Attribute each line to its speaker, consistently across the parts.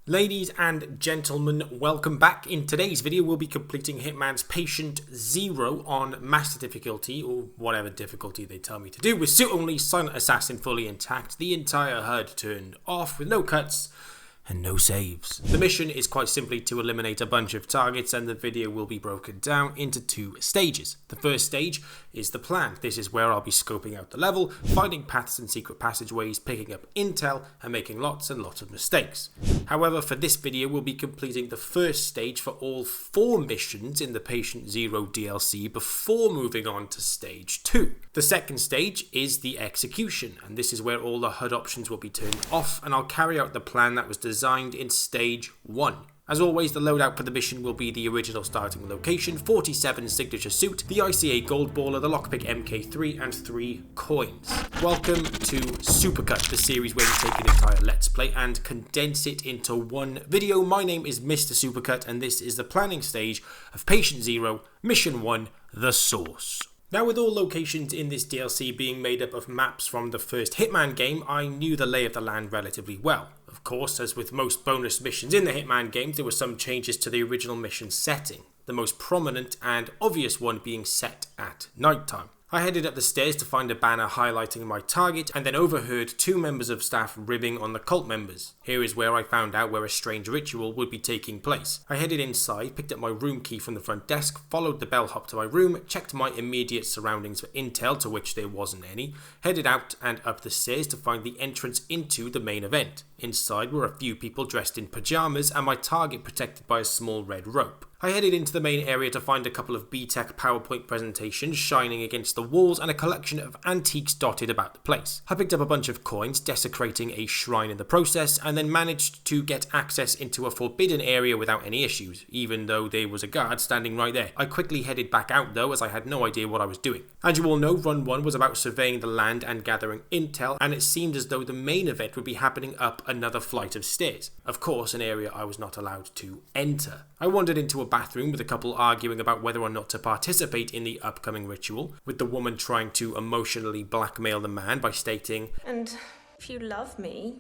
Speaker 1: Ladies and gentlemen, welcome back. In today's video, we'll be completing Hitman's Patient Zero on Master difficulty, or whatever difficulty they tell me to do, with suit only, silent assassin fully intact, the entire HUD turned off, with no cuts and no saves. The mission is quite simply to eliminate a bunch of targets, and the video will be broken down into two stages. The first stage is the plan. This is where I'll be scoping out the level, finding paths and secret passageways, picking up intel, and making lots and lots of mistakes. However, for this video, we'll be completing the first stage for all 4 missions in the Patient Zero DLC before moving on to stage 2. The second stage is the execution, and this is where all the HUD options will be turned off, and I'll carry out the plan that was designed in stage 1. As always, the loadout for the mission will be the original starting location, 47 signature suit, the ICA gold baller, the lockpick MK3, and 3 coins. Welcome to Supercut, the series where we take an entire Let's Play and condense it into one video. My name is Mr. Supercut, and this is the planning stage of Patient Zero, Mission 1, The Source. Now, with all locations in this DLC being made up of maps from the first Hitman game, I knew the lay of the land relatively well. Of course, as with most bonus missions in the Hitman games, there were some changes to the original mission setting, the most prominent and obvious one being set at nighttime. I headed up the stairs to find a banner highlighting my target, and then overheard 2 members of staff ribbing on the cult members. Here is where I found out where a strange ritual would be taking place. I headed inside, picked up my room key from the front desk, followed the bellhop to my room, checked my immediate surroundings for intel, to which there wasn't any, headed out and up the stairs to find the entrance into the main event. Inside were a few people dressed in pajamas and my target protected by a small red rope. I headed into the main area to find a couple of B-Tech PowerPoint presentations shining against the walls and a collection of antiques dotted about the place. I picked up a bunch of coins, desecrating a shrine in the process, and then managed to get access into a forbidden area without any issues, even though there was a guard standing right there. I quickly headed back out though, as I had no idea what I was doing. As you all know, Run 1 was about surveying the land and gathering intel, and it seemed as though the main event would be happening up another flight of stairs. Of course, an area I was not allowed to enter. I wandered into a bathroom with a couple arguing about whether or not to participate in the upcoming ritual, with the woman trying to emotionally blackmail the man by stating,
Speaker 2: "And if you love me,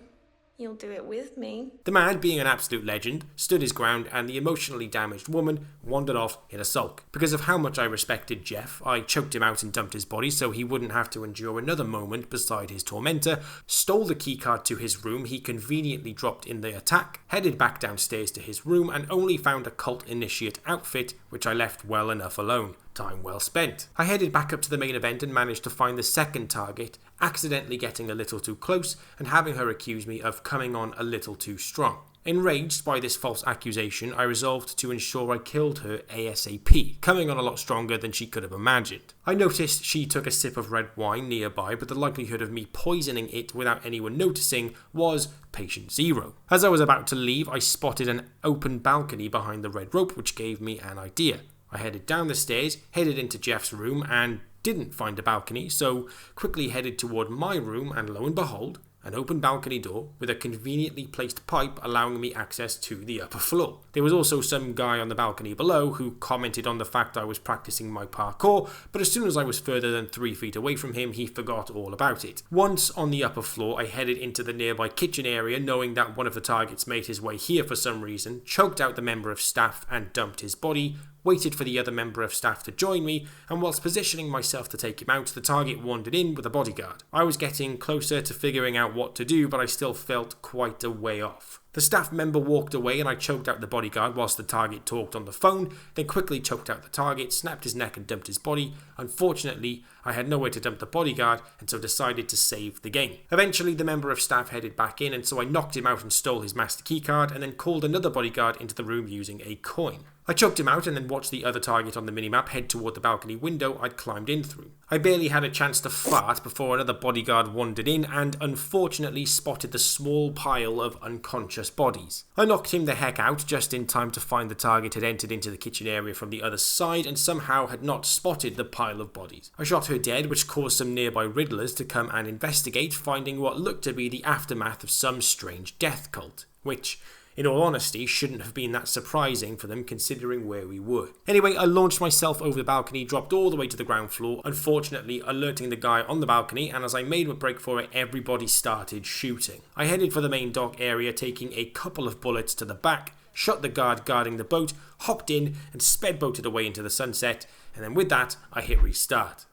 Speaker 2: you'll do it with me."
Speaker 1: The man, being an absolute legend, stood his ground, and the emotionally damaged woman wandered off in a sulk. Because of how much I respected Jeff, I choked him out and dumped his body so he wouldn't have to endure another moment beside his tormentor, stole the keycard to his room he conveniently dropped in the attack, headed back downstairs to his room, and only found a cult initiate outfit, which I left well enough alone. Time well spent. I headed back up to the main event and managed to find the second target, accidentally getting a little too close and having her accuse me of coming on a little too strong. Enraged by this false accusation, I resolved to ensure I killed her ASAP, coming on a lot stronger than she could have imagined. I noticed she took a sip of red wine nearby, but the likelihood of me poisoning it without anyone noticing was Patient Zero. As I was about to leave, I spotted an open balcony behind the red rope, which gave me an idea. I headed down the stairs, headed into Jeff's room, and didn't find a balcony, so quickly headed toward my room, and lo and behold, an open balcony door with a conveniently placed pipe allowing me access to the upper floor. There was also some guy on the balcony below who commented on the fact I was practicing my parkour, but as soon as I was further than 3 feet away from him, he forgot all about it. Once on the upper floor, I headed into the nearby kitchen area, knowing that one of the targets made his way here for some reason, choked out the member of staff and dumped his body, waited for the other member of staff to join me, and whilst positioning myself to take him out, the target wandered in with a bodyguard. I was getting closer to figuring out what to do, but I still felt quite a way off. The staff member walked away and I choked out the bodyguard whilst the target talked on the phone, then quickly choked out the target, snapped his neck and dumped his body. Unfortunately, I had nowhere to dump the bodyguard and so decided to save the game. Eventually, the member of staff headed back in, and so I knocked him out and stole his master keycard, and then called another bodyguard into the room using a coin. I choked him out and then watched the other target on the minimap head toward the balcony window I'd climbed in through. I barely had a chance to fart before another bodyguard wandered in and unfortunately spotted the small pile of unconscious bodies. I knocked him the heck out just in time to find the target had entered into the kitchen area from the other side and somehow had not spotted the pile of bodies. I shot her dead, which caused some nearby riddlers to come and investigate, finding what looked to be the aftermath of some strange death cult, which, in all honesty, shouldn't have been that surprising for them considering where we were. Anyway, I launched myself over the balcony, dropped all the way to the ground floor, unfortunately alerting the guy on the balcony, and as I made a break for it, everybody started shooting. I headed for the main dock area, taking a couple of bullets to the back, shot the guard guarding the boat, hopped in and sped boated away into the sunset, and then with that, I hit restart.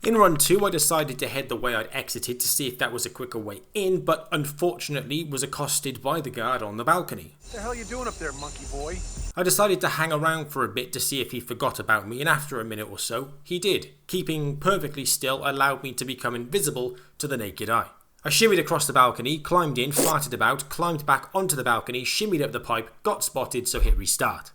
Speaker 1: In run 2, I decided to head the way I'd exited to see if that was a quicker way in, but unfortunately was accosted by the guard on the balcony.
Speaker 3: What the hell you doing up there, monkey boy?
Speaker 1: I decided to hang around for a bit to see if he forgot about me, and after a minute or so, he did. Keeping perfectly still allowed me to become invisible to the naked eye. I shimmied across the balcony, climbed in, farted about, climbed back onto the balcony, shimmied up the pipe, got spotted, so hit restart.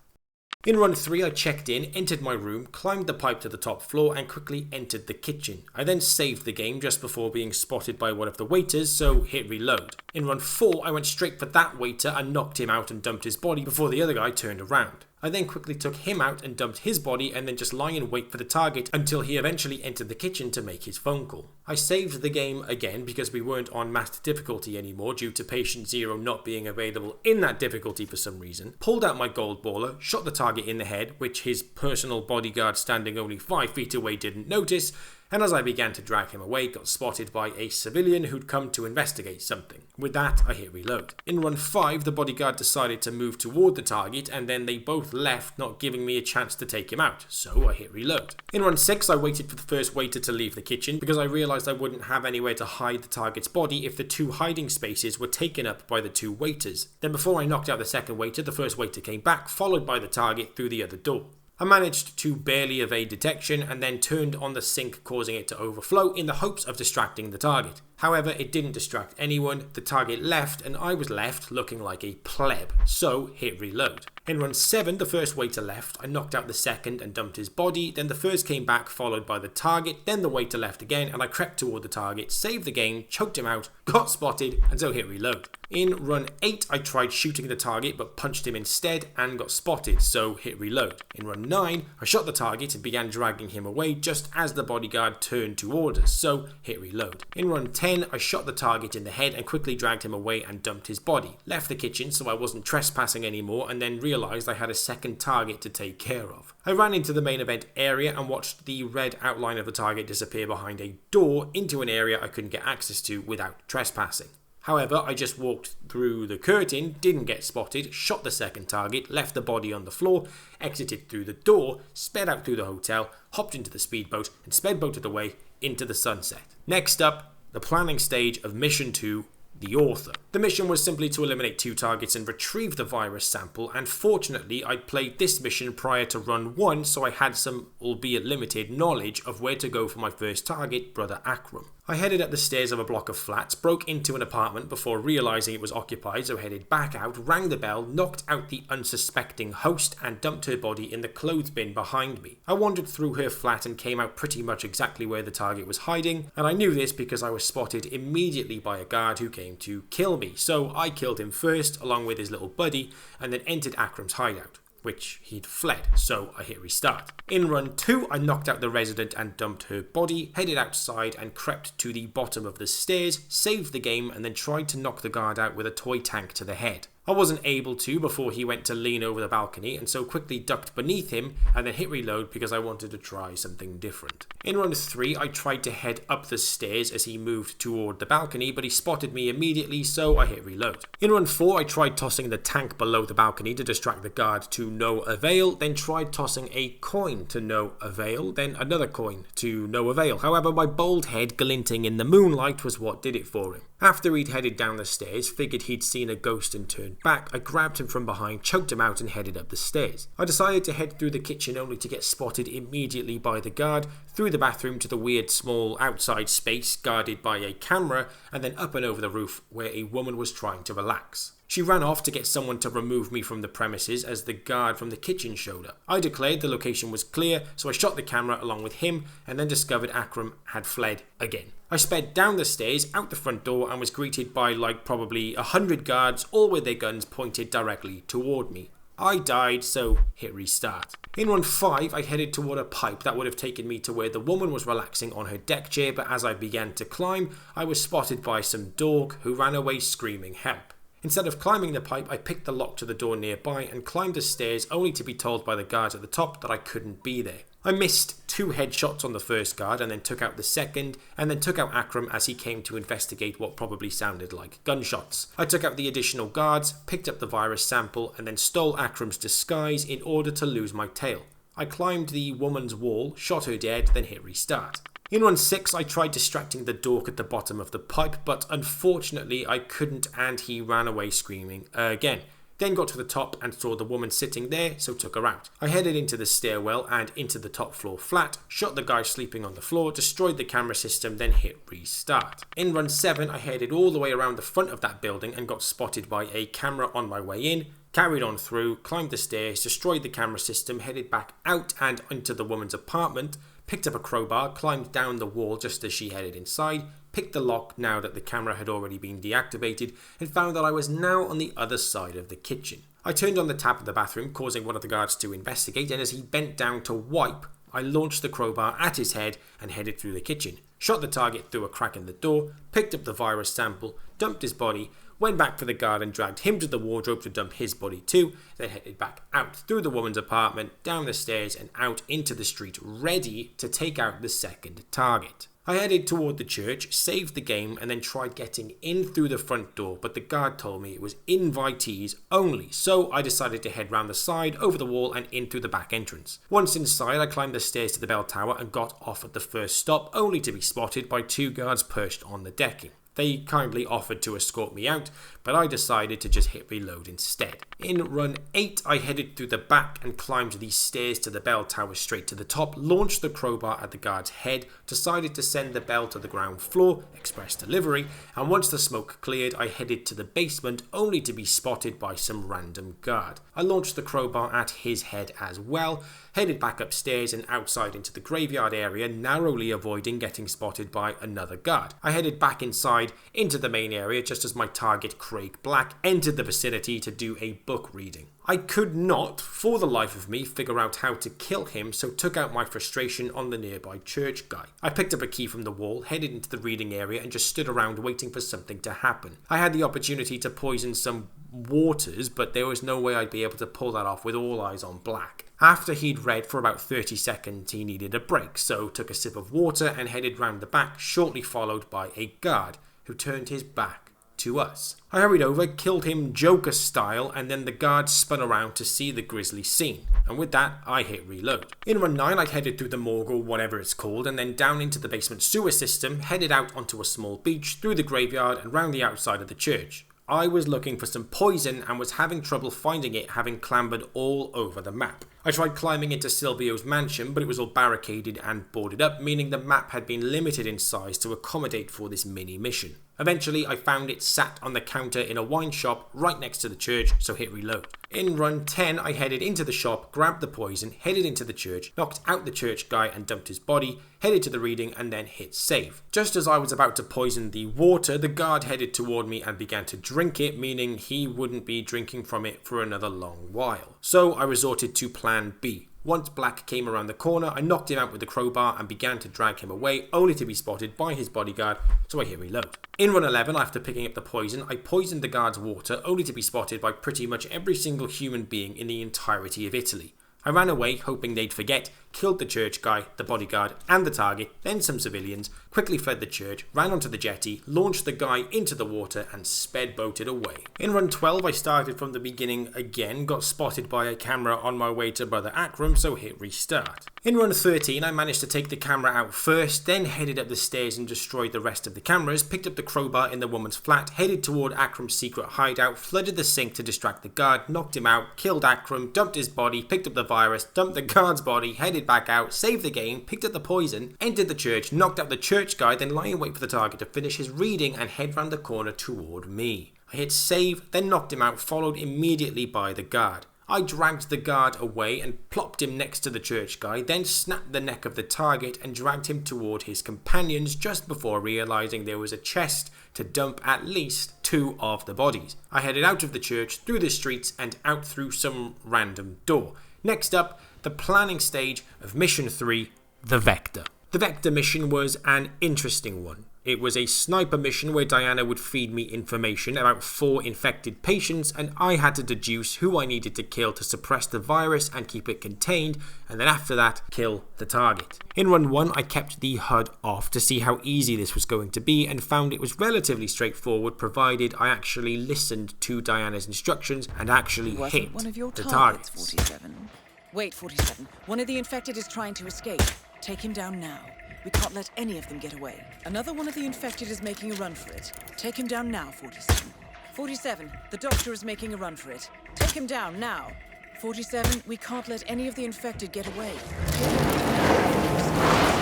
Speaker 1: In run 3, I checked in, entered my room, climbed the pipe to the top floor and quickly entered the kitchen. I then saved the game just before being spotted by one of the waiters, so hit reload. In run 4, I went straight for that waiter and knocked him out and dumped his body before the other guy turned around. I then quickly took him out and dumped his body and then just lying in wait for the target until he eventually entered the kitchen to make his phone call. I saved the game again because we weren't on master difficulty anymore due to patient 0 not being available in that difficulty for some reason, pulled out my gold baller, shot the target in the head, which his personal bodyguard standing only 5 feet away didn't notice, and as I began to drag him away, got spotted by a civilian who'd come to investigate something. With that, I hit reload. In run 5, the bodyguard decided to move toward the target, and then they both left, not giving me a chance to take him out, so I hit reload. In run 6, I waited for the first waiter to leave the kitchen, because I realised I wouldn't have anywhere to hide the target's body if the 2 hiding spaces were taken up by the 2 waiters. Then before I knocked out the second waiter, the first waiter came back, followed by the target through the other door. I managed to barely evade detection and then turned on the sink, causing it to overflow in the hopes of distracting the target. However, it didn't distract anyone, the target left and I was left looking like a pleb, so hit reload. In run 7, the first waiter left, I knocked out the second and dumped his body, then the first came back followed by the target, then the waiter left again and I crept toward the target, saved the game, choked him out, got spotted and so hit reload. In run 8, I tried shooting the target but punched him instead and got spotted, so hit reload. In run 9, I shot the target and began dragging him away just as the bodyguard turned toward us, so hit reload. In run 10, I shot the target in the head and quickly dragged him away and dumped his body. Left the kitchen so I wasn't trespassing anymore and then realised I had a second target to take care of. I ran into the main event area and watched the red outline of the target disappear behind a door into an area I couldn't get access to without trespassing. However, I just walked through the curtain, didn't get spotted, shot the second target, left the body on the floor, exited through the door, sped out through the hotel, hopped into the speedboat, and sped boated away into the sunset. Next up, the planning stage of Mission 2, the author. The mission was simply to eliminate 2 targets and retrieve the virus sample, and fortunately I'd played this mission prior to run 1, so I had some, albeit limited, knowledge of where to go for my first target, Brother Akram. I headed up the stairs of a block of flats, broke into an apartment before realising it was occupied, so headed back out, rang the bell, knocked out the unsuspecting host and dumped her body in the clothes bin behind me. I wandered through her flat and came out pretty much exactly where the target was hiding, and I knew this because I was spotted immediately by a guard who came to kill me, so I killed him first along with his little buddy and then entered Akram's hideout, which he'd fled, so I hit restart. In run 2, I knocked out the resident and dumped her body, headed outside and crept to the bottom of the stairs, saved the game and then tried to knock the guard out with a toy tank to the head. I wasn't able to before he went to lean over the balcony and so quickly ducked beneath him and then hit reload because I wanted to try something different. In run 3, I tried to head up the stairs as he moved toward the balcony, but he spotted me immediately, so I hit reload. In run 4, I tried tossing the tank below the balcony to distract the guard to no avail, then tried tossing a coin to no avail, then another coin to no avail. However, my bald head glinting in the moonlight was what did it for him. After he'd headed down the stairs, figured he'd seen a ghost and turned back, I grabbed him from behind, choked him out and headed up the stairs. I decided to head through the kitchen only to get spotted immediately by the guard, through the bathroom to the weird small outside space guarded by a camera, and then up and over the roof where a woman was trying to relax. She ran off to get someone to remove me from the premises as the guard from the kitchen showed up. I declared the location was clear, so I shot the camera along with him and then discovered Akram had fled again. I sped down the stairs, out the front door and was greeted by probably 100 guards, all with their guns pointed directly toward me. I died, so hit restart. In run 5, I headed toward a pipe that would have taken me to where the woman was relaxing on her deck chair, but as I began to climb, I was spotted by some dog who ran away screaming help. Instead of climbing the pipe, I picked the lock to the door nearby and climbed the stairs, only to be told by the guards at the top that I couldn't be there. I missed 2 headshots on the first guard and then took out the second, and then took out Akram as he came to investigate what probably sounded like gunshots. I took out the additional guards, picked up the virus sample, and then stole Akram's disguise in order to lose my tail. I climbed the woman's wall, shot her dead, then hit restart. In run 6, I tried distracting the dork at the bottom of the pipe, but unfortunately I couldn't, and he ran away screaming again. Then got to the top and saw the woman sitting there, so took her out. I headed into the stairwell and into the top floor flat, shot the guy sleeping on the floor, destroyed the camera system, then hit restart. In run 7, I headed all the way around the front of that building and got spotted by a camera on my way in, carried on through, climbed the stairs, destroyed the camera system, headed back out and into the woman's apartment, picked up a crowbar, climbed down the wall just as she headed inside, picked the lock now that the camera had already been deactivated, and found that I was now on the other side of the kitchen. I turned on the tap of the bathroom, causing one of the guards to investigate, and as he bent down to wipe, I launched the crowbar at his head and headed through the kitchen. Shot the target through a crack in the door, picked up the virus sample, dumped his body, went back for the guard and dragged him to the wardrobe to dump his body too, then headed back out through the woman's apartment, down the stairs and out into the street, ready to take out the second target. I headed toward the church, saved the game, and then tried getting in through the front door, but the guard told me it was invitees only, so I decided to head round the side, over the wall, and in through the back entrance. Once inside, I climbed the stairs to the bell tower and got off at the first stop, only to be spotted by 2 guards perched on the decking. They kindly offered to escort me out, but I decided to just hit reload instead. In run 8, I headed through the back and climbed these stairs to the bell tower straight to the top, launched the crowbar at the guard's head, decided to send the bell to the ground floor, express delivery, and once the smoke cleared, I headed to the basement, only to be spotted by some random guard. I launched the crowbar at his head as well, headed back upstairs and outside into the graveyard area, narrowly avoiding getting spotted by another guard. I headed back inside into the main area just as my target Craig Black entered the vicinity to do a book reading. I could not, for the life of me, figure out how to kill him, so took out my frustration on the nearby church guy. I picked up a key from the wall, headed into the reading area and just stood around waiting for something to happen. I had the opportunity to poison some waters, but there was no way I'd be able to pull that off with all eyes on Black. After he'd read for about 30 seconds, he needed a break, so took a sip of water and headed round the back, shortly followed by a guard, who turned his back to us. I hurried over, killed him Joker style, and then the guard spun around to see the grisly scene, and with that I hit reload. In run 9 I headed through the morgue or whatever it's called, and then down into the basement sewer system, headed out onto a small beach, through the graveyard and round the outside of the church. I was looking for some poison and was having trouble finding it, having clambered all over the map. I tried climbing into Silvio's mansion, but it was all barricaded and boarded up, meaning the map had been limited in size to accommodate for this mini mission. Eventually, I found it sat on the counter in a wine shop right next to the church, so hit reload. In run 10, I headed into the shop, grabbed the poison, headed into the church, knocked out the church guy and dumped his body, headed to the reading and then hit save. Just as I was about to poison the water, the guard headed toward me and began to drink it, meaning he wouldn't be drinking from it for another long while. So I resorted to plan B. Once Black came around the corner, I knocked him out with the crowbar and began to drag him away, only to be spotted by his bodyguard, so I hit reload. In run 11, after picking up the poison, I poisoned the guard's water, only to be spotted by pretty much every single human being in the entirety of Italy. I ran away, hoping they'd forget, killed the church guy, the bodyguard, and the target, then some civilians, quickly fled the church, ran onto the jetty, launched the guy into the water, and sped boated away. In run 12, I started from the beginning again, got spotted by a camera on my way to Brother Akram, so hit restart. In run 13, I managed to take the camera out first, then headed up the stairs and destroyed the rest of the cameras, picked up the crowbar in the woman's flat, headed toward Akram's secret hideout, flooded the sink to distract the guard, knocked him out, killed Akram, dumped his body, picked up the virus, dumped the guard's body, headed back out, saved the game, picked up the poison, entered the church, knocked out the church guy, then lie in wait for the target to finish his reading and head round the corner toward me. I hit save, then knocked him out, followed immediately by the guard. I dragged the guard away and plopped him next to the church guy, then snapped the neck of the target and dragged him toward his companions just before realising there was a chest to dump at least 2 of the bodies. I headed out of the church, through the streets and out through some random door. Next up, the planning stage of Mission 3, the Vector. The Vector mission was an interesting one. It was a sniper mission where Diana would feed me information about 4 infected patients, and I had to deduce who I needed to kill to suppress the virus and keep it contained, and then after that, kill the target. In run 1, I kept the HUD off to see how easy this was going to be, and found it was relatively straightforward provided I actually listened to Diana's instructions and actually hit
Speaker 4: one of your
Speaker 1: the
Speaker 4: targets,
Speaker 1: targets.
Speaker 4: 47. Wait, 47. One of the infected is trying to escape. Take him down now. We can't let any of them get away. Another one of the infected is making a run for it. Take him down now, 47. 47, the doctor is making a run for it. Take him down now. 47, we can't let any of the infected get away. Take him down now.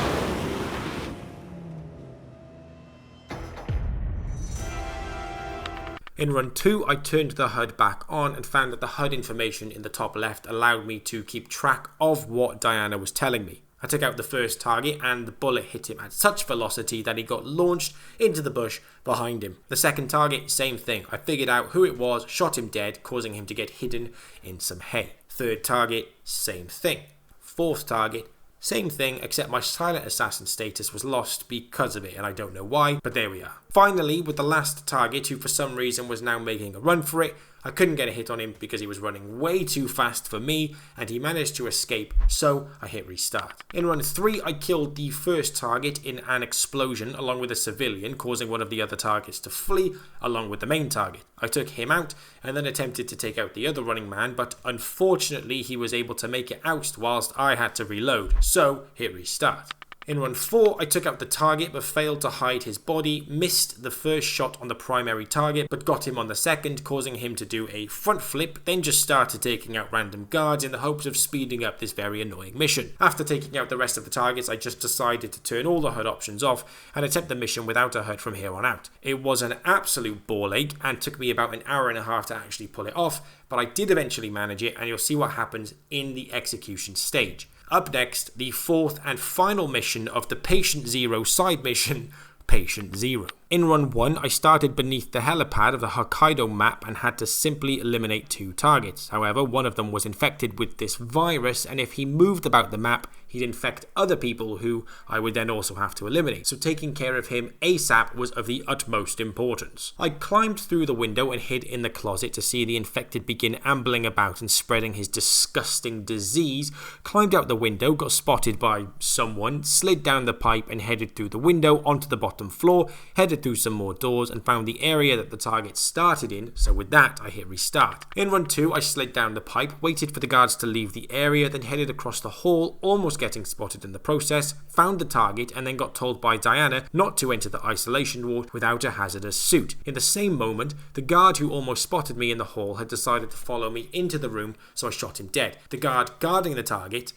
Speaker 1: In run 2, I turned the HUD back on and found that the HUD information in the top left allowed me to keep track of what Diana was telling me. I took out the first target and the bullet hit him at such velocity that he got launched into the bush behind him. The second target, same thing. I figured out who it was, shot him dead, causing him to get hidden in some hay. Third target, same thing. Fourth target, same thing, except my silent assassin status was lost because of it, and I don't know why, but there we are. Finally, with the last target, who for some reason was now making a run for it, I couldn't get a hit on him because he was running way too fast for me, and he managed to escape, so I hit restart. In run 3, I killed the first target in an explosion along with a civilian, causing one of the other targets to flee along with the main target. I took him out and then attempted to take out the other running man, but unfortunately he was able to make it out whilst I had to reload, so hit restart. In run 4, I took out the target but failed to hide his body, missed the first shot on the primary target but got him on the second, causing him to do a front flip, then just started taking out random guards in the hopes of speeding up this very annoying mission. After taking out the rest of the targets, I just decided to turn all the HUD options off and attempt the mission without a HUD from here on out. It was an absolute ball ache and took me about an hour and a half to actually pull it off, but I did eventually manage it, and you'll see what happens in the execution stage. Up next, the 4th and final mission of the Patient Zero side mission, Patient Zero. In run 1, I started beneath the helipad of the Hokkaido map and had to simply eliminate 2 targets. However, one of them was infected with this virus, and if he moved about the map, he'd infect other people who I would then also have to eliminate. So taking care of him ASAP was of the utmost importance. I climbed through the window and hid in the closet to see the infected begin ambling about and spreading his disgusting disease, climbed out the window, got spotted by someone, slid down the pipe and headed through the window onto the bottom floor, headed through some more doors and found the area that the target started in, so with that I hit restart. In run 2, I slid down the pipe, waited for the guards to leave the area, then headed across the hall, almost getting spotted in the process, found the target and then got told by Diana not to enter the isolation ward without a hazardous suit. In the same moment, the guard who almost spotted me in the hall had decided to follow me into the room, so I shot him dead. The guard guarding the target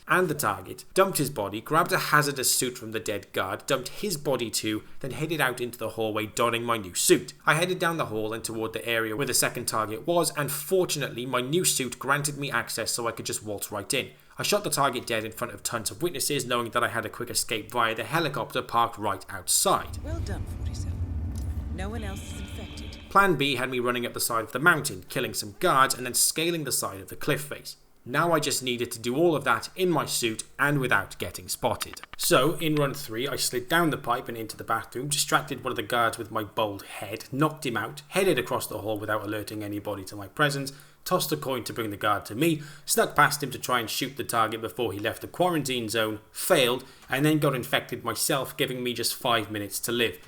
Speaker 1: dumped his body, grabbed a hazardous suit from the dead guard, dumped his body too, then headed out into the hallway donning my new suit. I headed down the hall and toward the area where the second target was, and fortunately my new suit granted me access so I could just waltz right in. I shot the target dead in front of tons of witnesses, knowing that I had a quick escape via the helicopter parked right outside.
Speaker 4: Well done, 47. No one else is infected.
Speaker 1: Plan B had me running up the side of the mountain, killing some guards and then scaling the side of the cliff face. Now I just needed to do all of that in my suit and without getting spotted. So, in run 3, I slid down the pipe and into the bathroom, distracted one of the guards with my bald head, knocked him out, headed across the hall without alerting anybody to my presence, tossed a coin to bring the guard to me, snuck past him to try and shoot the target before he left the quarantine zone, failed, and then got infected myself, giving me just 5 minutes to live,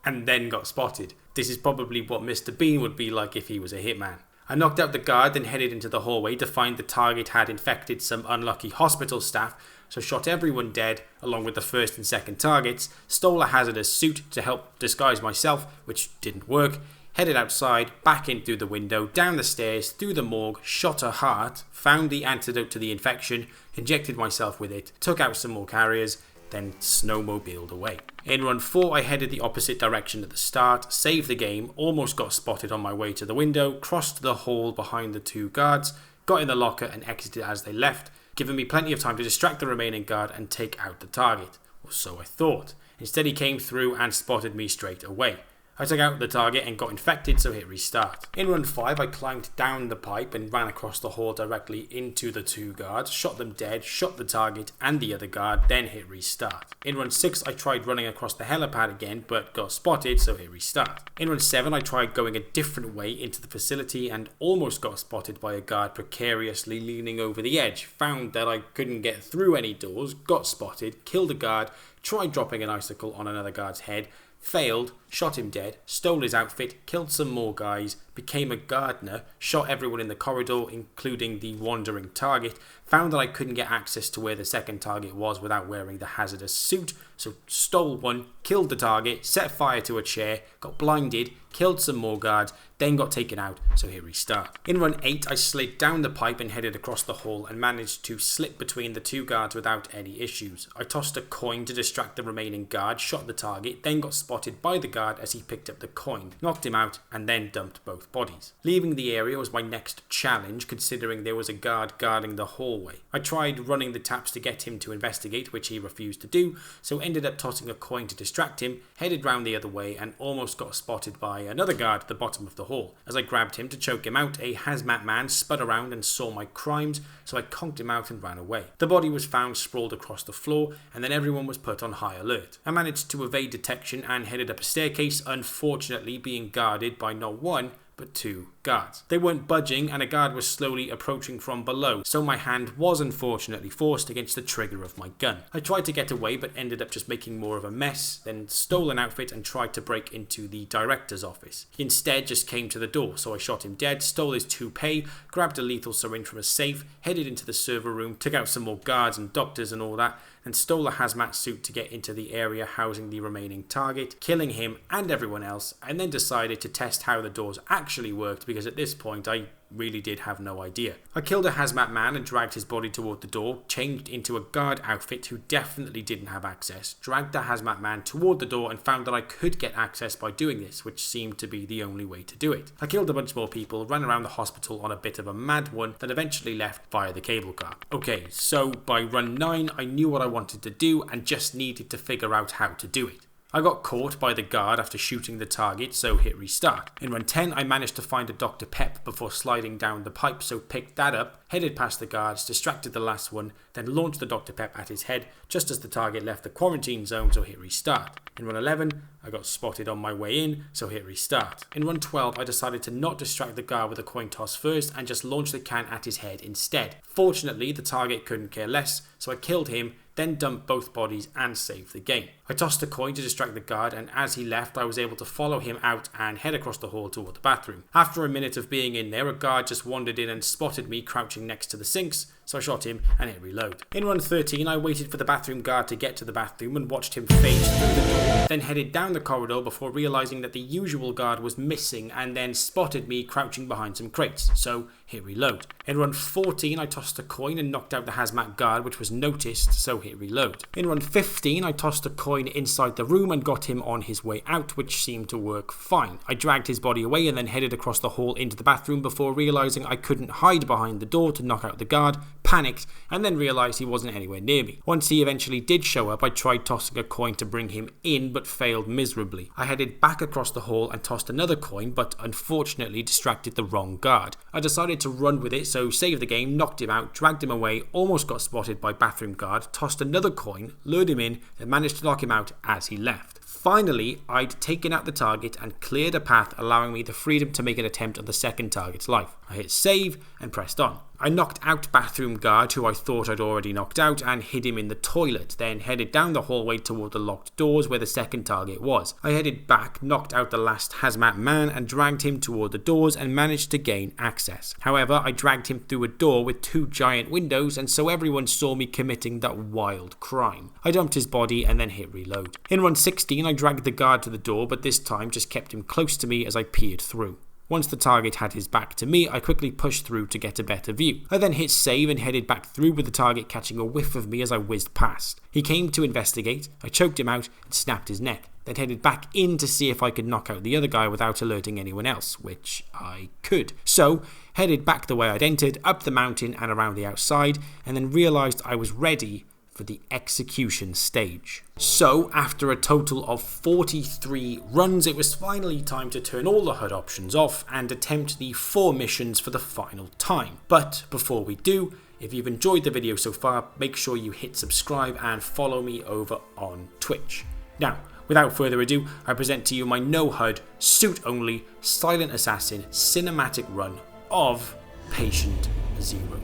Speaker 1: and then got spotted. This is probably what Mr. Bean would be like if he was a hitman. I knocked out the guard and headed into the hallway to find the target had infected some unlucky hospital staff, so shot everyone dead along with the first and second targets, stole a hazardous suit to help disguise myself, which didn't work, headed outside, back in through the window, down the stairs, through the morgue, shot a heart, found the antidote to the infection, injected myself with it, took out some more carriers, then snowmobiled away. In run 4, I headed the opposite direction at the start, saved the game, almost got spotted on my way to the window, crossed the hall behind the 2 guards, got in the locker and exited as they left, giving me plenty of time to distract the remaining guard and take out the target. Or so I thought. Instead he came through and spotted me straight away. I took out the target and got infected, so hit restart. In run 5 I climbed down the pipe and ran across the hall directly into the 2 guards, shot them dead, shot the target and the other guard, then hit restart. In run 6 I tried running across the helipad again but got spotted, so hit restart. In run 7 I tried going a different way into the facility and almost got spotted by a guard precariously leaning over the edge, found that I couldn't get through any doors, got spotted, killed a guard, tried dropping an icicle on another guard's head, failed, shot him dead, stole his outfit, killed some more guys, became a gardener, shot everyone in the corridor including the wandering target, found that I couldn't get access to where the second target was without wearing the hazardous suit, so stole one, killed the target, set fire to a chair, got blinded, killed some more guards, then got taken out, so hit restart. In run 8 I slid down the pipe and headed across the hall and managed to slip between the 2 guards without any issues. I tossed a coin to distract the remaining guard, shot the target, then got spotted by the guard as he picked up the coin, knocked him out and then dumped both bodies. Leaving the area was my next challenge considering there was a guard guarding the hallway. I tried running the taps to get him to investigate, which he refused to do, so ended up tossing a coin to distract him, headed round the other way and almost got spotted by another guard at the bottom of the hall. As I grabbed him to choke him out, a hazmat man spun around and saw my crimes, so I conked him out and ran away. The body was found sprawled across the floor and then everyone was put on high alert. I managed to evade detection and headed up a staircase, unfortunately being guarded by not 1 but 2 guards. They weren't budging and a guard was slowly approaching from below, so my hand was unfortunately forced against the trigger of my gun. I tried to get away but ended up just making more of a mess, then stole an outfit and tried to break into the director's office. He instead just came to the door, so I shot him dead, stole his toupee, grabbed a lethal syringe from a safe, headed into the server room, took out some more guards and doctors and all that, and stole a hazmat suit to get into the area housing the remaining target, killing him and everyone else, and then decided to test how the doors actually worked because at this point I really did have no idea. I killed a hazmat man and dragged his body toward the door, changed into a guard outfit who definitely didn't have access, dragged the hazmat man toward the door and found that I could get access by doing this, which seemed to be the only way to do it. I killed a bunch more people, ran around the hospital on a bit of a mad one, then eventually left via the cable car. Okay, so by run 9 I knew what I wanted to do and just needed to figure out how to do it. I got caught by the guard after shooting the target, so hit restart. In run 10 I managed to find a Dr. Pep before sliding down the pipe, so picked that up, headed past the guards, distracted the last one, then launched the Dr. Pep at his head just as the target left the quarantine zone, so hit restart. In run 11 I got spotted on my way in, so hit restart. In run 12 I decided to not distract the guard with a coin toss first and just launch the can at his head instead. Fortunately the target couldn't care less, so I killed him, then dumped both bodies and saved the game. I tossed a coin to distract the guard and as he left I was able to follow him out and head across the hall toward the bathroom. After a minute of being in there, a guard just wandered in and spotted me crouching next to the sinks, so I shot him and hit reload. In run 13 I waited for the bathroom guard to get to the bathroom and watched him phase through the door, then headed down the corridor before realising that the usual guard was missing and then spotted me crouching behind some crates, so hit reload. In run 14 I tossed a coin and knocked out the hazmat guard which was noticed, so hit reload. In run 15 I tossed a coin inside the room and got him on his way out, which seemed to work fine. I dragged his body away and then headed across the hall into the bathroom before realising I couldn't hide behind the door to knock out the guard, panicked and then realised he wasn't anywhere near me. Once he eventually did show up I tried tossing a coin to bring him in but failed miserably. I headed back across the hall and tossed another coin but unfortunately distracted the wrong guard. I decided to run with it, so saved the game, knocked him out, dragged him away, almost got spotted by bathroom guard, tossed another coin, lured him in, then managed to knock him out as he left. Finally, I'd taken out the target and cleared a path allowing me the freedom to make an attempt on the second target's life. I hit save and pressed on. I knocked out bathroom guard who I thought I'd already knocked out and hid him in the toilet, then headed down the hallway toward the locked doors where the second target was. I headed back, knocked out the last hazmat man and dragged him toward the doors and managed to gain access. However, I dragged him through a door with 2 giant windows and so everyone saw me committing that wild crime. I dumped his body and then hit reload. In run 16 I dragged the guard to the door but this time just kept him close to me as I peered through. Once the target had his back to me, I quickly pushed through to get a better view. I then hit save and headed back through with the target catching a whiff of me as I whizzed past. He came to investigate, I choked him out and snapped his neck, then headed back in to see if I could knock out the other guy without alerting anyone else, which I could. So, headed back the way I'd entered, up the mountain and around the outside, and then realised I was ready for the execution stage. So after a total of 43 runs, it was finally time to turn all the HUD options off and attempt the 4 missions for the final time. But before we do, if you've enjoyed the video so far, make sure you hit subscribe and follow me over on Twitch. Now, without further ado, I present to you my no HUD, suit only, silent assassin cinematic run of Patient Zero.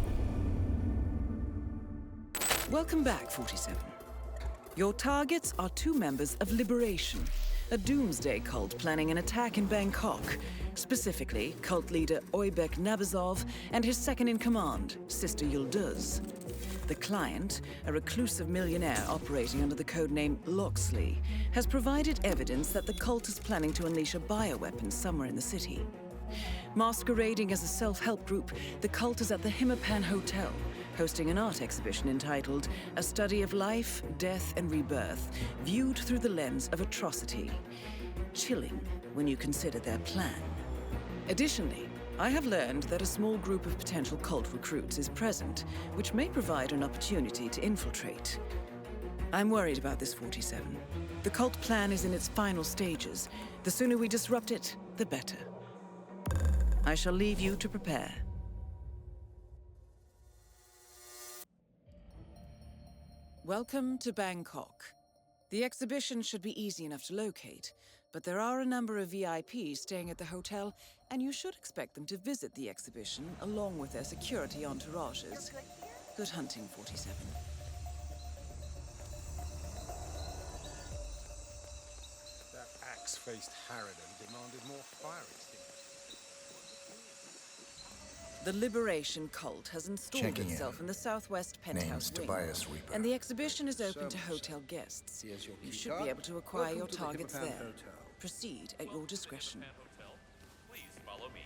Speaker 4: Welcome back, 47. Your targets are 2 members of Liberation, a doomsday cult planning an attack in Bangkok. Specifically, cult leader Oybek Nabazov and his second-in-command, Sister Yıldız. The client, a reclusive millionaire operating under the codename Loxley, has provided evidence that the cult is planning to unleash a bioweapon somewhere in the city. Masquerading as a self-help group, the cult is at the Hitman Hotel, hosting an art exhibition entitled A Study of Life, Death and Rebirth, viewed through the lens of atrocity. Chilling when you consider their plan. Additionally, I have learned that a small group of potential cult recruits is present, which may provide an opportunity to infiltrate. I'm worried about this, 47. The cult plan is in its final stages. The sooner we disrupt it, the better. I shall leave you to prepare. Welcome to Bangkok. The exhibition should be easy enough to locate, but there are a number of VIPs staying at the hotel, and you should expect them to visit the exhibition along with their security entourages. Good hunting, 47.
Speaker 3: That axe-faced harridan demanded more fire extinguishers.
Speaker 4: The Liberation cult has installed
Speaker 5: Checking
Speaker 4: itself in the southwest
Speaker 5: Name's
Speaker 4: penthouse wing,
Speaker 5: Tobias Reaper.
Speaker 4: and the exhibition is open to hotel guests.
Speaker 3: Here's your
Speaker 4: You
Speaker 3: key
Speaker 4: should
Speaker 3: card.
Speaker 4: be able to acquire
Speaker 3: Welcome
Speaker 4: your
Speaker 3: to the
Speaker 4: targets
Speaker 3: Hitman
Speaker 4: there.
Speaker 3: Hotel.
Speaker 4: Proceed at your discretion.
Speaker 6: Please follow me.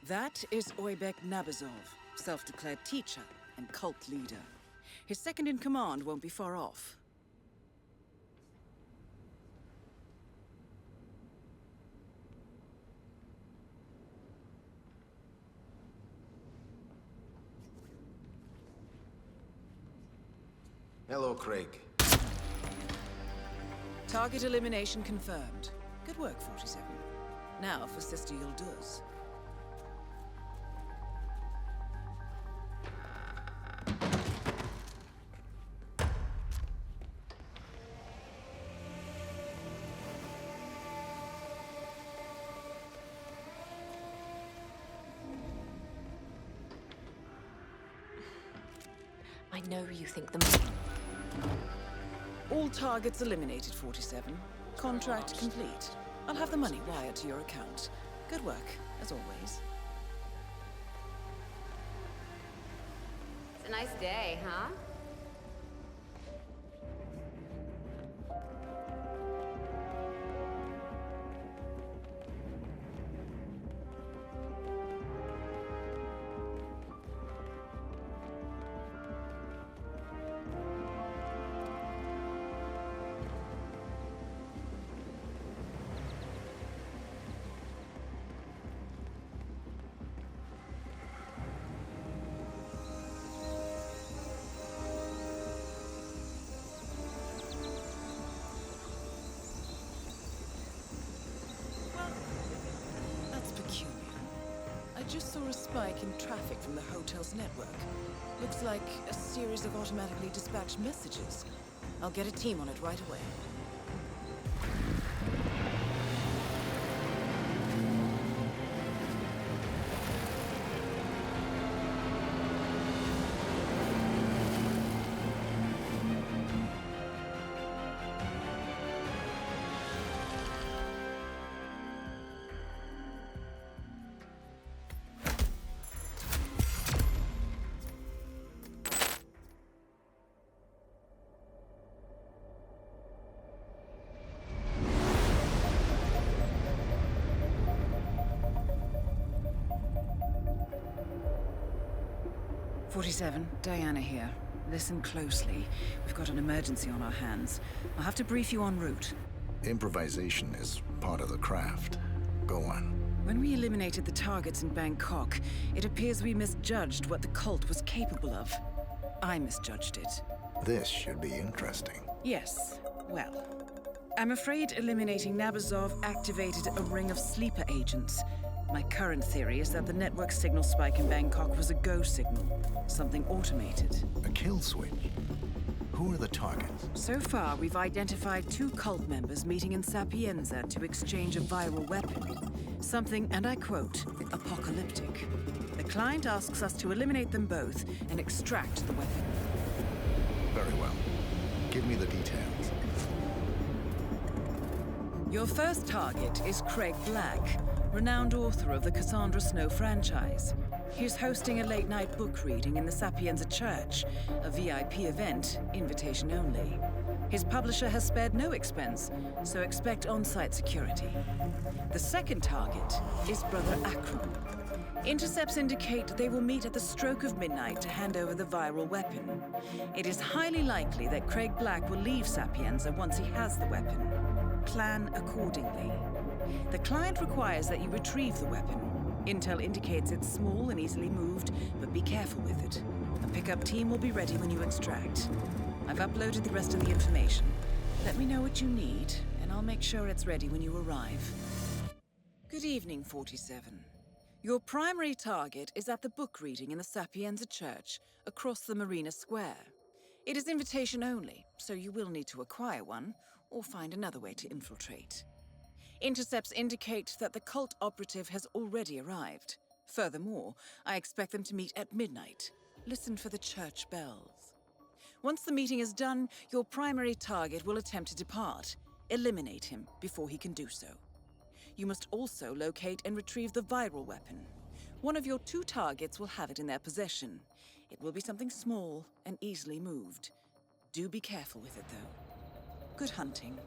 Speaker 4: That is Oybek Nabazov, self-declared teacher and cult leader. His second-in-command won't be far off.
Speaker 5: Hello, Craig.
Speaker 4: Target elimination confirmed. Good work, 47. Now for Sister Yıldız.
Speaker 2: I know you think the
Speaker 4: All targets eliminated, 47. Contract complete. I'll have the money wired to your account. Good work, as always.
Speaker 7: It's a nice day, huh?
Speaker 4: just saw a spike in traffic from the hotel's network. Looks like a series of automatically dispatched messages. I'll get a team on it right away. "47, Diana here. Listen closely. We've got an emergency on our hands. I'll have to brief you en route.
Speaker 5: Improvisation is part of the craft. Go on.
Speaker 4: When we eliminated the targets in Bangkok, it appears we misjudged what the cult was capable of. I misjudged it.
Speaker 5: This should be interesting.
Speaker 4: Yes, well, I'm afraid eliminating Nabazov activated a ring of sleeper agents. My current theory is that the network signal spike in Bangkok was a go signal, something automated.
Speaker 5: A kill switch? Who are the targets?
Speaker 4: So far, we've identified 2 cult members meeting in Sapienza to exchange a viral weapon. Something, and I quote, apocalyptic. The client asks us to eliminate them both and extract the weapon.
Speaker 5: Very well. Give me the details.
Speaker 4: Your first target is Craig Black, renowned author of the Cassandra Snow franchise. He's hosting a late-night book reading in the Sapienza Church, a VIP event, invitation only. His publisher has spared no expense, so expect on-site security. The second target is Brother Akram. Intercepts indicate they will meet at the stroke of midnight to hand over the viral weapon. It is highly likely that Craig Black will leave Sapienza once he has the weapon. Plan accordingly. The client requires that you retrieve the weapon. Intel indicates it's small and easily moved, but be careful with it. A pickup team will be ready when you extract. I've uploaded the rest of the information. Let me know what you need, and I'll make sure it's ready when you arrive. Good evening, 47. Your primary target is at the book reading in the Sapienza Church, across the Marina Square. It is invitation only, so you will need to acquire one, or find another way to infiltrate. Intercepts indicate that the cult operative has already arrived. Furthermore, I expect them to meet at midnight. Listen for the church bells. Once the meeting is done, your primary target will attempt to depart. Eliminate him before he can do so. You must also locate and retrieve the viral weapon. One of your 2 targets will have it in their possession. It will be something small and easily moved. Do be careful with it, though. Good hunting.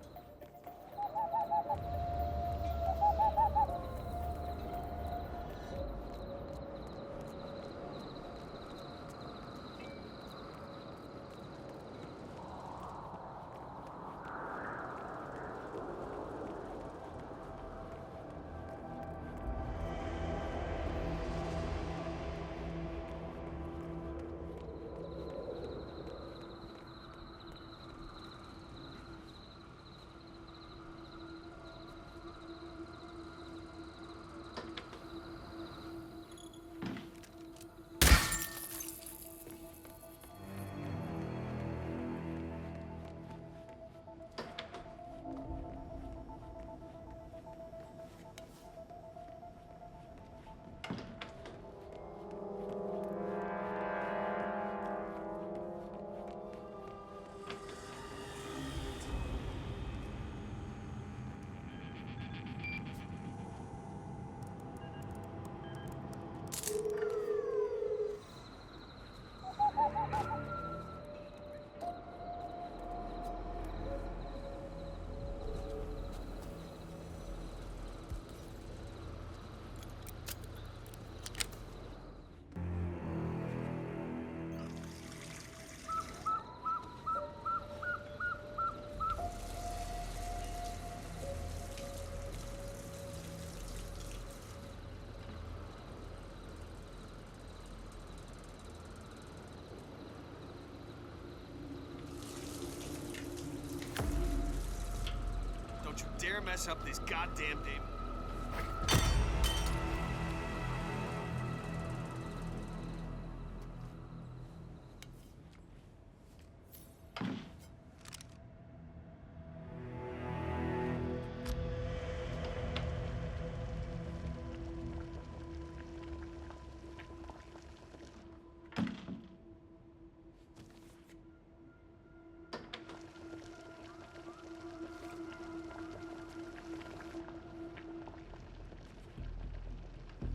Speaker 6: Don't you dare mess up this goddamn thing.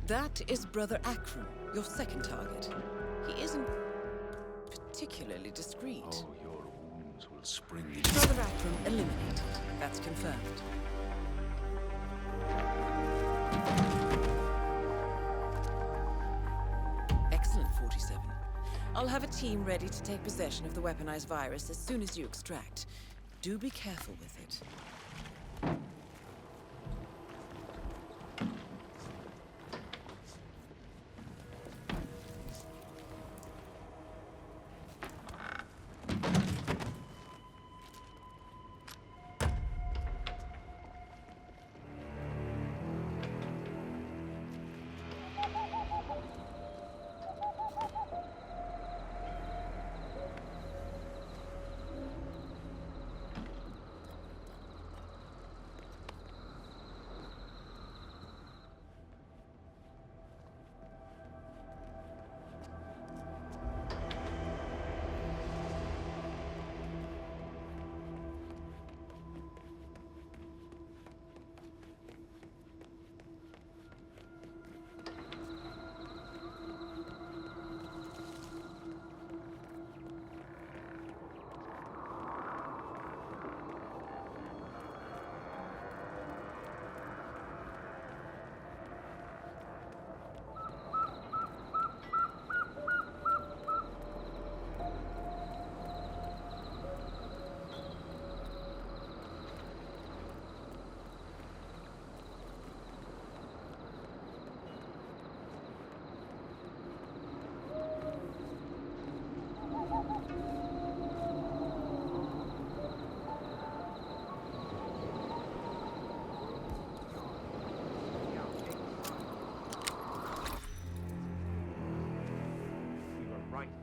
Speaker 4: That is Brother Akram, your second target. He isn't particularly discreet.
Speaker 5: Oh, your wounds will spring in.
Speaker 4: Brother Akram eliminated. That's confirmed. Excellent, 47. I'll have a team ready to take possession of the weaponized virus as soon as you extract. Do be careful with it.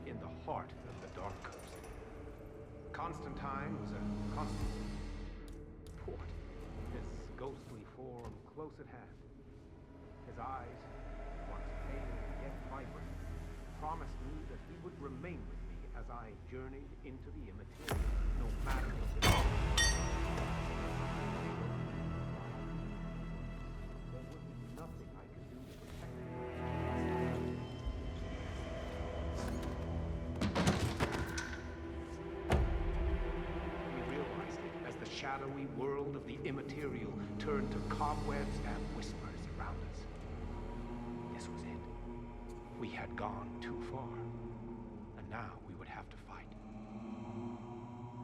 Speaker 7: In the heart of the Dark Coast. Constantine was a constant port, his ghostly form close at hand. His eyes, once pale yet vibrant, promised me that he would remain with me as I journeyed into the immaterial, no matter the distance. There would be nothing I could do to protect him. Shadowy world of the immaterial turned to cobwebs and whispers around us. This was it. We had gone too far, and now we would have to fight.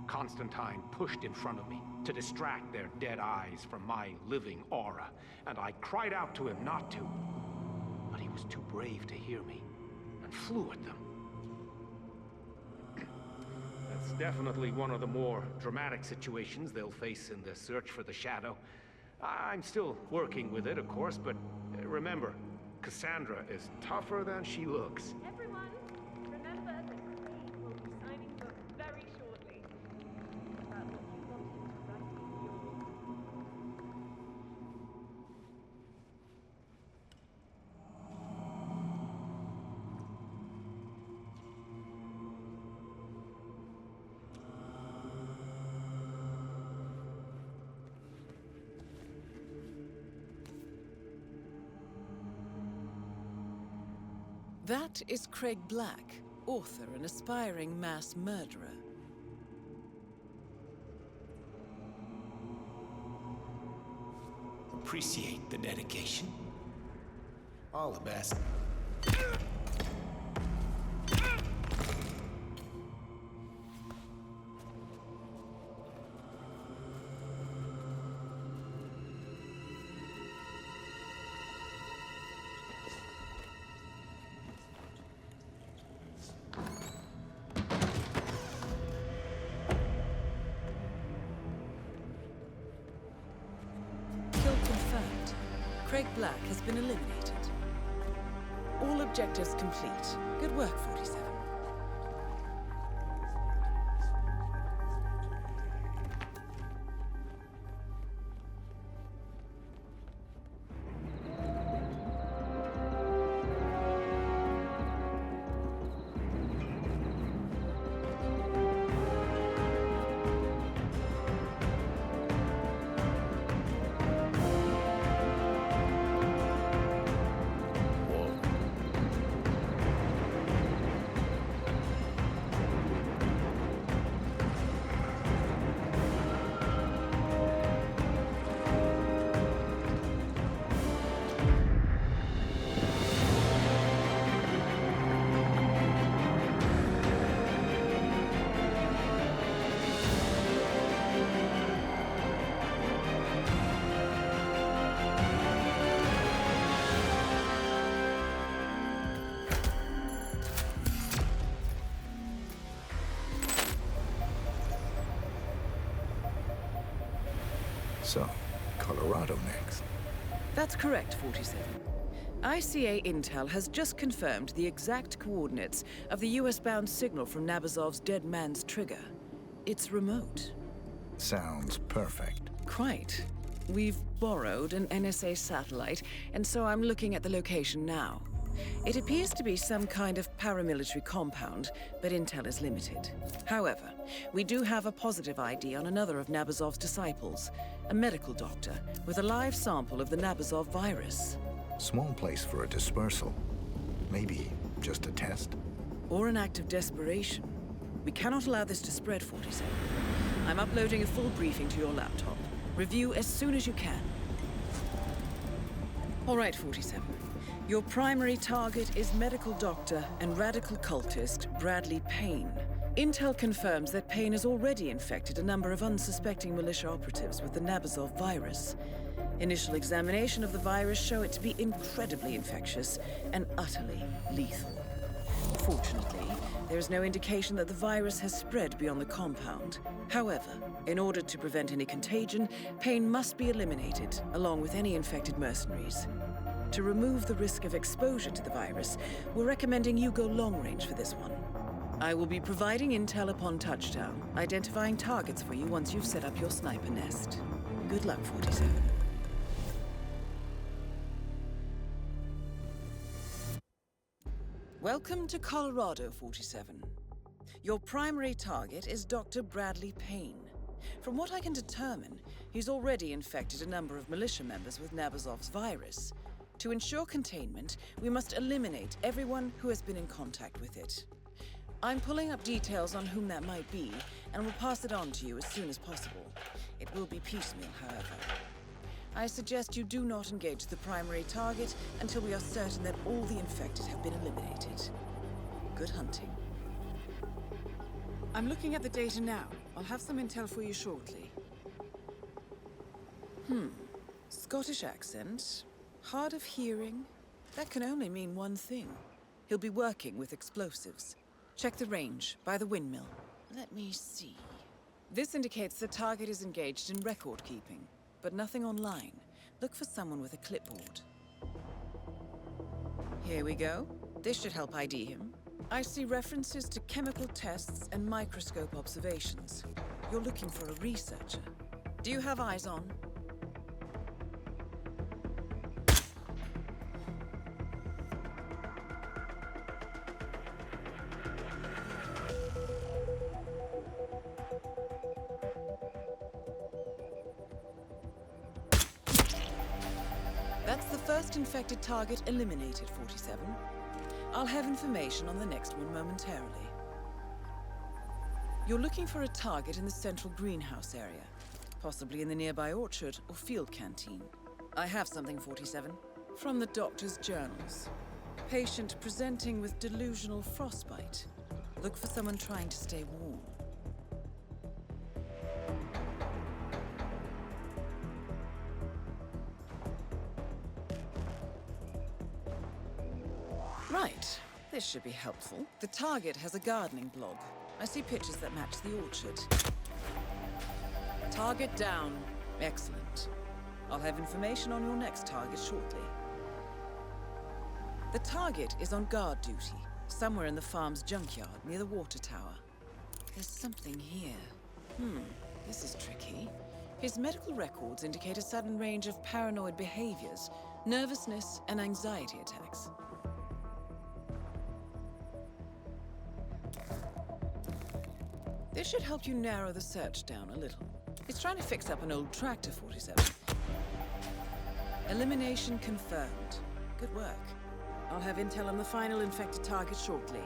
Speaker 7: Constantine pushed in front of me to distract their dead eyes from my living aura, and I cried out to him not to. But he was too brave to hear me, and flew at them. That's definitely one of the more dramatic situations they'll face in their search for the Shadow. I'm still working with it, of course, but remember, Cassandra is tougher than she looks.
Speaker 2: Everyone, remember that Creed will be signing books very shortly. About what you want him to write in your...
Speaker 4: That is Craig Black, author and aspiring mass murderer.
Speaker 8: Appreciate the dedication. All the best.
Speaker 4: Craig Black has been eliminated. All objectives complete. Good work, 47.
Speaker 5: So, Colorado next.
Speaker 4: That's correct, 47. ICA Intel has just confirmed the exact coordinates of the US-bound signal from Nabazov's dead man's trigger. It's remote.
Speaker 5: Sounds perfect.
Speaker 4: Quite. We've borrowed an NSA satellite, and so I'm looking at the location now. It appears to be some kind of paramilitary compound, but intel is limited. However, we do have a positive ID on another of Nabazov's disciples, a medical doctor with a live sample of the Nabazov virus.
Speaker 5: Small place for a dispersal. Maybe just a test.
Speaker 4: Or an act of desperation. We cannot allow this to spread, 47. I'm uploading a full briefing to your laptop. Review as soon as you can. All right, 47. Your primary target is medical doctor and radical cultist Bradley Payne. Intel confirms that Payne has already infected a number of unsuspecting militia operatives with the Nabazov virus. Initial examination of the virus show it to be incredibly infectious and utterly lethal. Fortunately, there is no indication that the virus has spread beyond the compound. However, in order to prevent any contagion, Payne must be eliminated, along with any infected mercenaries. To remove the risk of exposure to the virus, we're recommending you go long range for this one. I will be providing intel upon touchdown, identifying targets for you once you've set up your sniper nest. Good luck, 47. Welcome to Colorado, 47. Your primary target is Dr. Bradley Payne. From what I can determine, he's already infected a number of militia members with Nabazov's virus. To ensure containment, we must eliminate everyone who has been in contact with it. I'm pulling up details on whom that might be, and will pass it on to you as soon as possible. It will be piecemeal, however. I suggest you do not engage the primary target until we are certain that all the infected have been eliminated. Good hunting. I'm looking at the data now. I'll have some intel for you shortly. Scottish accent. Hard of hearing. That can only mean one thing. He'll be working with explosives. Check the range, by the windmill. Let me see. This indicates the target is engaged in record keeping, but nothing online. Look for someone with a clipboard. Here we go. This should help ID him. I see references to chemical tests and microscope observations. You're looking for a researcher. Do you have eyes on? That's the first infected target eliminated, 47. I'll have information on the next one momentarily. You're looking for a target in the central greenhouse area, possibly in the nearby orchard or field canteen. I have something, 47. From the doctor's journals. Patient presenting with delusional frostbite. Look for someone trying to stay warm. Right. This should be helpful. The target has a gardening blob. I see pictures that match the orchard. Target down. Excellent. I'll have information on your next target shortly. The target is on guard duty, somewhere in the farm's junkyard near the water tower. There's something here. This is tricky. His medical records indicate a sudden range of paranoid behaviors, nervousness, and anxiety attacks. This should help you narrow the search down a little. He's trying to fix up an old tractor, 47. Elimination confirmed. Good work. I'll have intel on the final infected target shortly.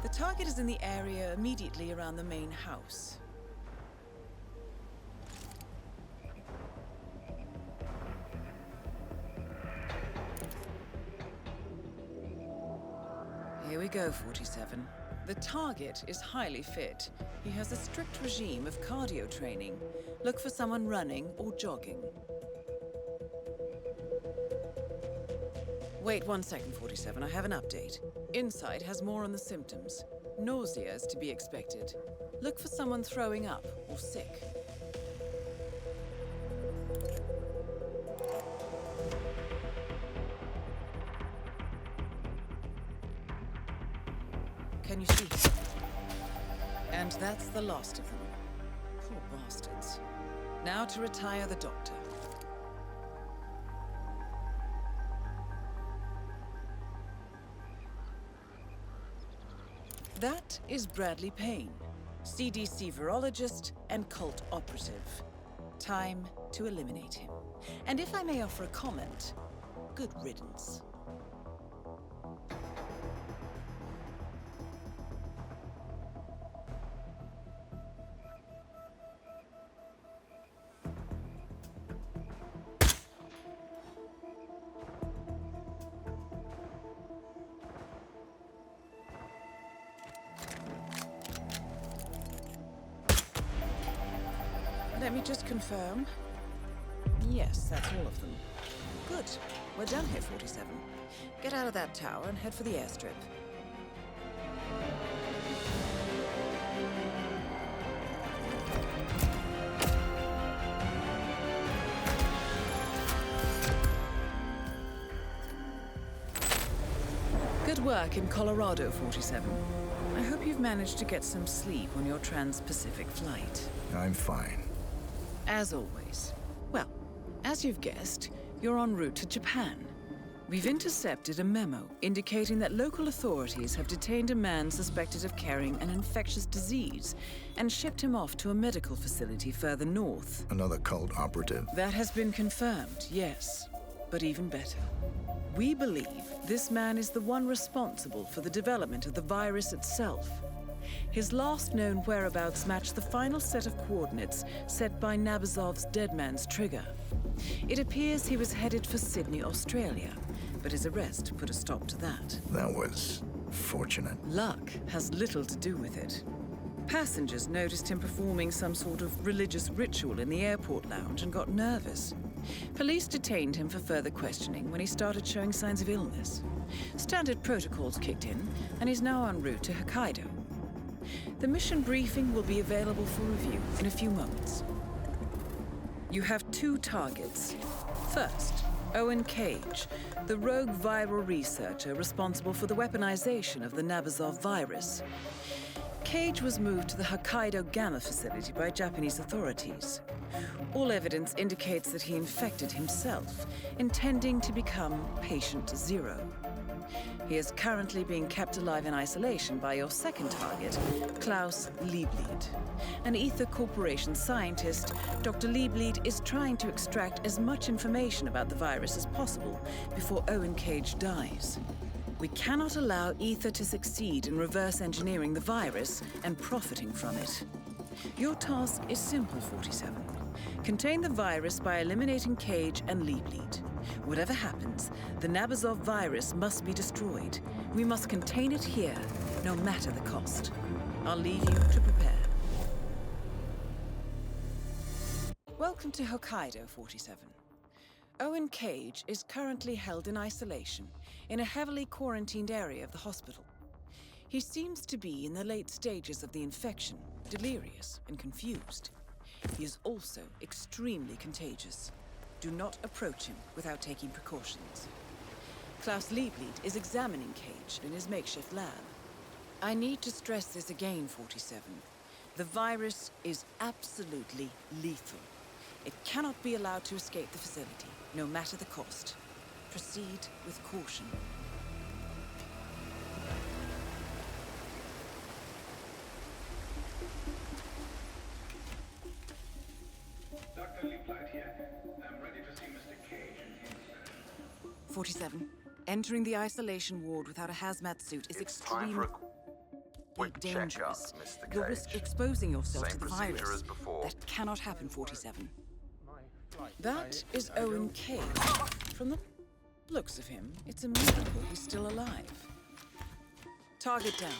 Speaker 4: The target is in the area immediately around the main house. Here we go, 47. The target is highly fit. He has a strict regime of cardio training. Look for someone running or jogging. Wait 1 second, 47. I have an update. Insight has more on the symptoms. Nausea is to be expected. Look for someone throwing up or sick. Can you see? And that's the last of them. Poor bastards. Now to retire the doctor. That is Bradley Payne, CDC virologist and cult operative. Time to eliminate him. And if I may offer a comment, good riddance. Let me just confirm. Yes, that's all of them. Good. We're done here, 47. Get out of that tower and head for the airstrip. Good work in Colorado, 47. I hope you've managed to get some sleep on your trans-Pacific flight.
Speaker 5: I'm fine.
Speaker 4: As always. Well, as you've guessed, you're en route to Japan. We've intercepted a memo indicating that local authorities have detained a man suspected of carrying an infectious disease and shipped him off to a medical facility further north.
Speaker 5: Another cult operative.
Speaker 4: That has been confirmed, yes. But even better. We believe this man is the one responsible for the development of the virus itself. His last known whereabouts match the final set of coordinates set by Nabazov's dead man's trigger. It appears he was headed for Sydney, Australia, but his arrest put a stop to that.
Speaker 5: That was fortunate.
Speaker 4: Luck has little to do with it. Passengers noticed him performing some sort of religious ritual in the airport lounge and got nervous. Police detained him for further questioning when he started showing signs of illness. Standard protocols kicked in, and he's now en route to Hokkaido. The mission briefing will be available for review in a few moments. You have two targets. First, Owen Cage, the rogue viral researcher responsible for the weaponization of the Nabazov virus. Cage was moved to the Hokkaido Gamma facility by Japanese authorities. All evidence indicates that he infected himself, intending to become Patient Zero. He is currently being kept alive in isolation by your second target, Klaus Liebleed. An Ether Corporation scientist, Dr. Liebleed is trying to extract as much information about the virus as possible before Owen Cage dies. We cannot allow Ether to succeed in reverse engineering the virus and profiting from it. Your task is simple, 47. Contain the virus by eliminating Cage and Liebleed. Whatever happens, the Nabazov virus must be destroyed. We must contain it here, no matter the cost. I'll leave you to prepare. Welcome to Hokkaido, 47. Owen Cage is currently held in isolation in a heavily quarantined area of the hospital. He seems to be in the late stages of the infection, delirious and confused. He is also extremely contagious. Do not approach him without taking precautions. Klaus Liebleed is examining Cage in his makeshift lab. I need to stress this again, 47. The virus is absolutely lethal. It cannot be allowed to escape the facility, no matter the cost. Proceed with caution.
Speaker 7: Dr. Liebleid here. I'm ready to see Mr. Cage in his
Speaker 4: 47. Entering the isolation ward without a hazmat suit is extremely
Speaker 9: Quick
Speaker 4: dangerous.
Speaker 9: checkup, Mr.
Speaker 4: You'll
Speaker 9: Cage.
Speaker 4: risk exposing yourself
Speaker 9: Same
Speaker 4: to the
Speaker 9: procedure
Speaker 4: virus.
Speaker 9: as before.
Speaker 4: That cannot happen, 47.
Speaker 7: my flight.
Speaker 4: That is Owen Cage. From the looks of him, it's a miracle he's still alive. Target down.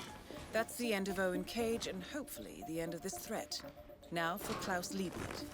Speaker 4: That's the end of Owen Cage and hopefully the end of this threat. Now for Klaus Liebleed.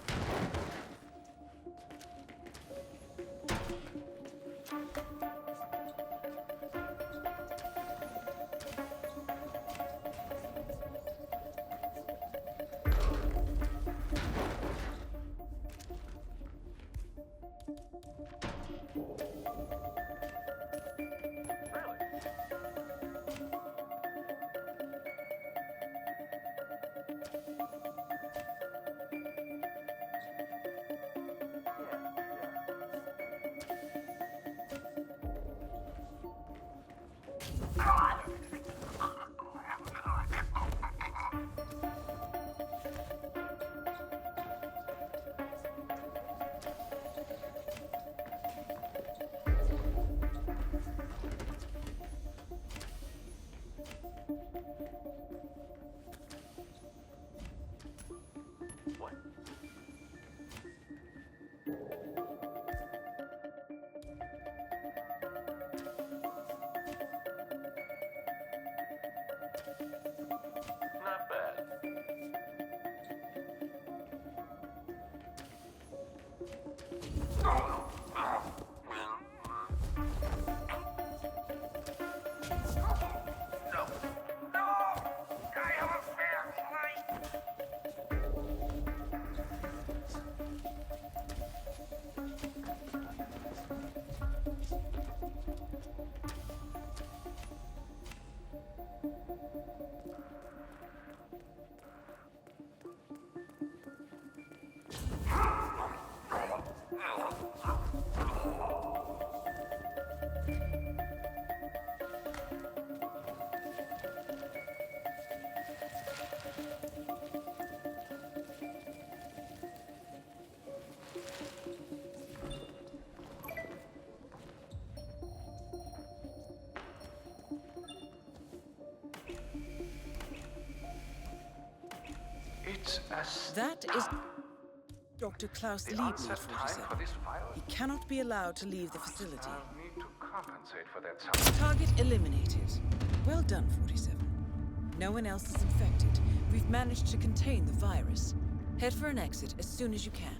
Speaker 4: That is Dr. Klaus Liebknecht, 47. He cannot be allowed to leave the facility.
Speaker 7: I'll need to compensate for that somehow.
Speaker 4: Target eliminated. Well done, 47. No one else is infected. We've managed to contain the virus. Head for an exit as soon as you can.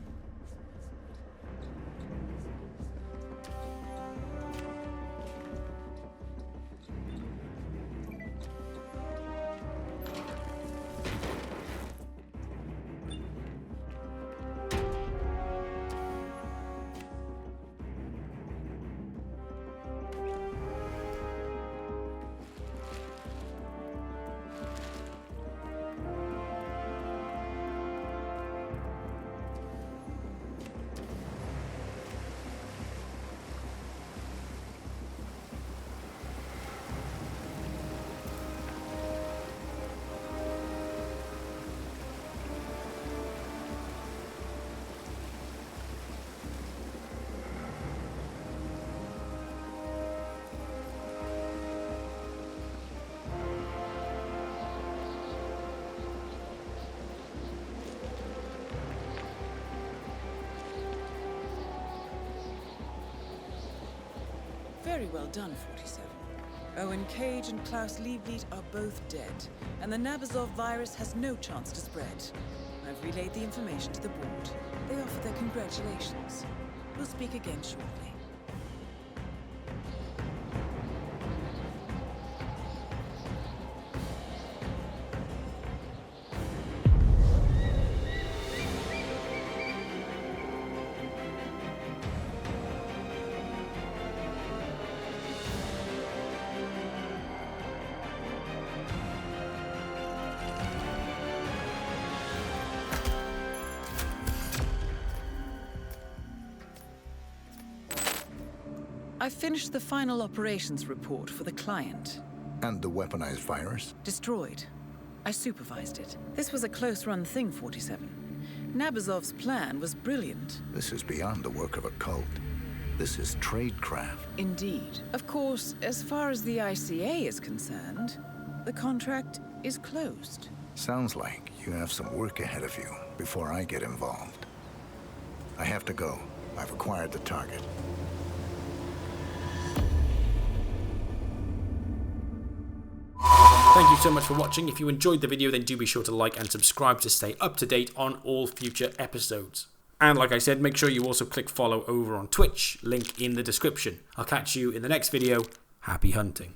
Speaker 4: Very well done, 47. Owen Cage and Klaus Liebknecht are both dead, and the Nabazov virus has no chance to spread. I've relayed the information to the board. They offer their congratulations. We'll speak again shortly. I finished the final operations report for the client.
Speaker 5: And the weaponized virus?
Speaker 4: Destroyed. I supervised it. This was a close-run thing, 47. Nabazov's plan was brilliant.
Speaker 5: This is beyond the work of a cult. This is tradecraft.
Speaker 4: Indeed. Of course, as far as the ICA is concerned, the contract is closed.
Speaker 5: Sounds like you have some work ahead of you before I get involved. I have to go. I've acquired the target.
Speaker 1: Thank you so much for watching. If you enjoyed the video, then do be sure to like and subscribe to stay up to date on all future episodes. And like I said, make sure you also click follow over on Twitch, link in the description. I'll catch you in the next video. Happy hunting.